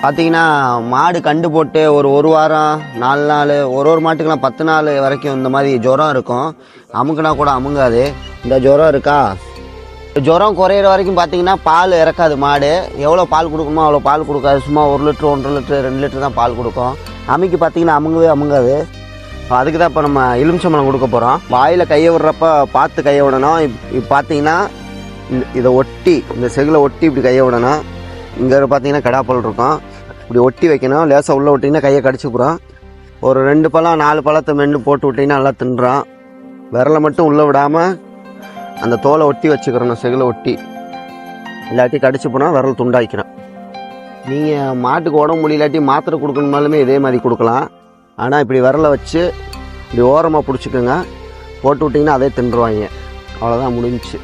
பார்த்தீங்கன்னா மாடு கண்டு போட்டு ஒரு வாரம் 4 நாள் ஒரு மாட்டுக்கெல்லாம் 10 நாள் வரைக்கும் இந்த மாதிரி ஜுரம் இருக்கும். அமுக்குனா கூட அமுங்காது. இந்த ஜுரம் இருக்கா, ஜுரம் குறையிற வரைக்கும் பார்த்தீங்கன்னா பால் இறக்காது மாடு. எவ்வளோ பால் கொடுக்குமோ அவ்வளோ பால் கொடுக்காது. சும்மா 1 லிட்டர் 1.5 லிட்டர் 2 லிட்டர் தான் பால் கொடுக்கும். அமுக்கி பார்த்தீங்கன்னா அமுங்காது. அதுக்கு தான் இப்போ நம்ம எலுமிச்சம்பழம் கொடுக்க போகிறோம். வாயில் கையை விடுறப்ப பார்த்து கையை விடணும். இப்போ பார்த்தீங்கன்னா இதை ஒட்டி, இந்த செகில் ஒட்டி இப்படி கையை விடணும். இங்கே பார்த்தீங்கன்னா கடாப்பல் இருக்கும், இப்படி ஒட்டி வைக்கணும். லேசாக உள்ளே விட்டிங்கன்னா கையை கடிச்சுக்கிறோம். ஒரு 2 பழம் 4 பழத்தை மென்று போட்டு விட்டிங்கன்னா நல்லா தின்றான். விரலை மட்டும் உள்ளே விடாமல் அந்த தோலை ஒட்டி வச்சுக்கிறோம், செகில் ஒட்டி. இல்லாட்டி கடிச்சு போனால் விரல் துண்டாக்கிறோம். நீங்கள் மாட்டுக்கு உடம்பு முடியலாட்டி மாத்திரை கொடுக்கணுமாலுமே இதே மாதிரி கொடுக்கலாம். ஆனால் இப்படி விரலை வச்சு இப்படி ஓரமாக பிடிச்சிக்கோங்க, போட்டு விட்டிங்கன்னா அதே தின்றுவாங்க. அவ்வளோதான், முடிஞ்சிச்சு.